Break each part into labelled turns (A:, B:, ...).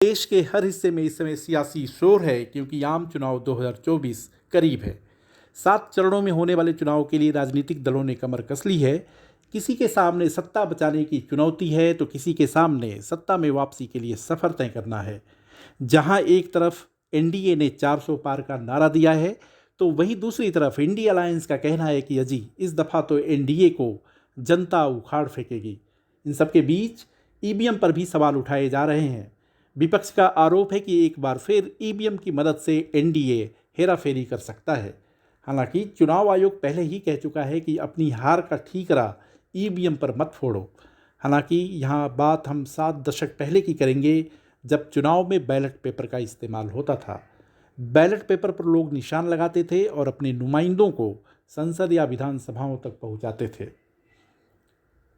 A: देश के हर हिस्से में इस समय सियासी शोर है क्योंकि आम चुनाव 2024 करीब है। 7 चरणों में होने वाले चुनाव के लिए राजनीतिक दलों ने कमर कस ली है। किसी के सामने सत्ता बचाने की चुनौती है तो किसी के सामने सत्ता में वापसी के लिए सफ़र तय करना है। जहां एक तरफ एनडीए ने 400 पार का नारा दिया है तो वहीं दूसरी तरफ इंडिया अलायंस का कहना है कि अजी इस दफ़ा तो एनडीए को जनता उखाड़ फेंकेगी। इन सबके बीच ईवीएम पर भी सवाल उठाए जा रहे हैं। विपक्ष का आरोप है कि एक बार फिर ईवीएम की मदद से एनडीए हेराफेरी कर सकता है। हालांकि चुनाव आयोग पहले ही कह चुका है कि अपनी हार का ठीकरा ईवीएम पर मत फोड़ो। हालांकि यहाँ बात हम 7 दशक पहले की करेंगे जब चुनाव में बैलेट पेपर का इस्तेमाल होता था। बैलेट पेपर पर लोग निशान लगाते थे और अपने नुमाइंदों को संसद या विधानसभाओं तक पहुँचाते थे।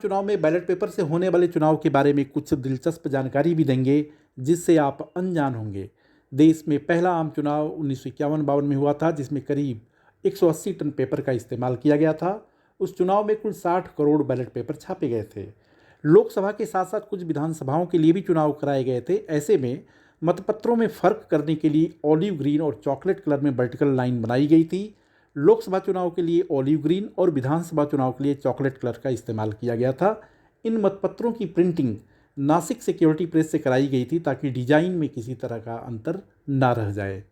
A: चुनाव में बैलेट पेपर से होने वाले चुनाव के बारे में कुछ दिलचस्प जानकारी भी देंगे जिससे आप अनजान होंगे। देश में पहला आम चुनाव 1951-52 में हुआ था जिसमें करीब 180 टन पेपर का इस्तेमाल किया गया था। उस चुनाव में कुल 60 करोड़ बैलेट पेपर छापे गए थे। लोकसभा के साथ साथ कुछ विधानसभाओं के लिए भी चुनाव कराए गए थे। ऐसे में मतपत्रों में फ़र्क करने के लिए ऑलिव ग्रीन और चॉकलेट कलर में वर्टिकल लाइन बनाई गई थी। लोकसभा चुनाव के लिए ऑलिव ग्रीन और विधानसभा चुनाव के लिए चॉकलेट कलर का इस्तेमाल किया गया था। इन मतपत्रों की प्रिंटिंग नासिक सिक्योरिटी प्रेस से कराई गई थी ताकि डिजाइन में किसी तरह का अंतर ना रह जाए।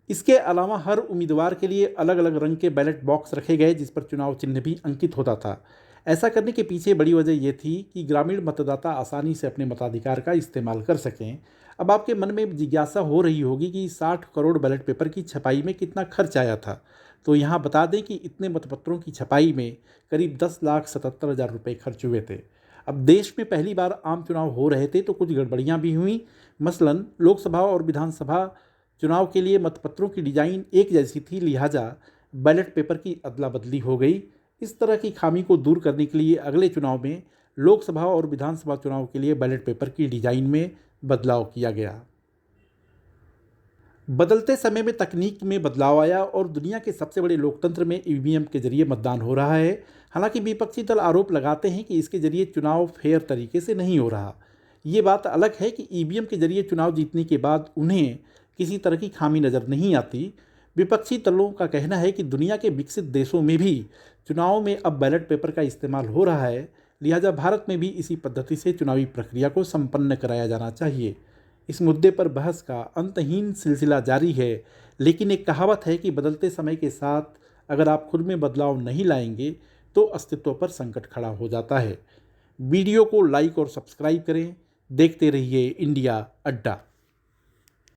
A: इसके अलावा हर उम्मीदवार के लिए अलग अलग रंग के बैलेट बॉक्स रखे गए जिस पर चुनाव चिन्ह भी अंकित होता था। ऐसा करने के पीछे बड़ी वजह यह थी कि ग्रामीण मतदाता आसानी से अपने मताधिकार का इस्तेमाल कर सकें। अब आपके मन में जिज्ञासा हो रही होगी कि 60 करोड़ बैलेट पेपर की छपाई में कितना खर्च आया था। तो यहाँ बता दें कि इतने मतपत्रों की छपाई में करीब 10,77,000 रुपये खर्च हुए थे। अब देश में पहली बार आम चुनाव हो रहे थे तो कुछ गड़बड़ियाँ भी हुई। मसलन लोकसभा और विधानसभा चुनाव के लिए मतपत्रों की डिजाइन एक जैसी थी, लिहाजा बैलेट पेपर की अदला बदली हो गई। इस तरह की खामी को दूर करने के लिए अगले चुनाव में लोकसभा और विधानसभा चुनाव के लिए बैलेट पेपर की डिजाइन में बदलाव किया गया। बदलते समय में तकनीक में बदलाव आया और दुनिया के सबसे बड़े लोकतंत्र में ईवीएम के जरिए मतदान हो रहा है। हालांकि विपक्षी दल आरोप लगाते हैं कि इसके जरिए चुनाव फेयर तरीके से नहीं हो रहा। ये बात अलग है कि ईवीएम के जरिए चुनाव जीतने के बाद उन्हें किसी तरह की खामी नज़र नहीं आती। विपक्षी दलों का कहना है कि दुनिया के विकसित देशों में भी चुनाव में अब बैलेट पेपर का इस्तेमाल हो रहा है, लिहाजा भारत में भी इसी पद्धति से चुनावी प्रक्रिया को संपन्न कराया जाना चाहिए। इस मुद्दे पर बहस का अंतहीन सिलसिला जारी है, लेकिन एक कहावत है कि बदलते समय के साथ अगर आप खुद में बदलाव नहीं लाएंगे तो अस्तित्व पर संकट खड़ा हो जाता है। वीडियो को लाइक और सब्सक्राइब करें। देखते रहिए इंडिया अड्डा।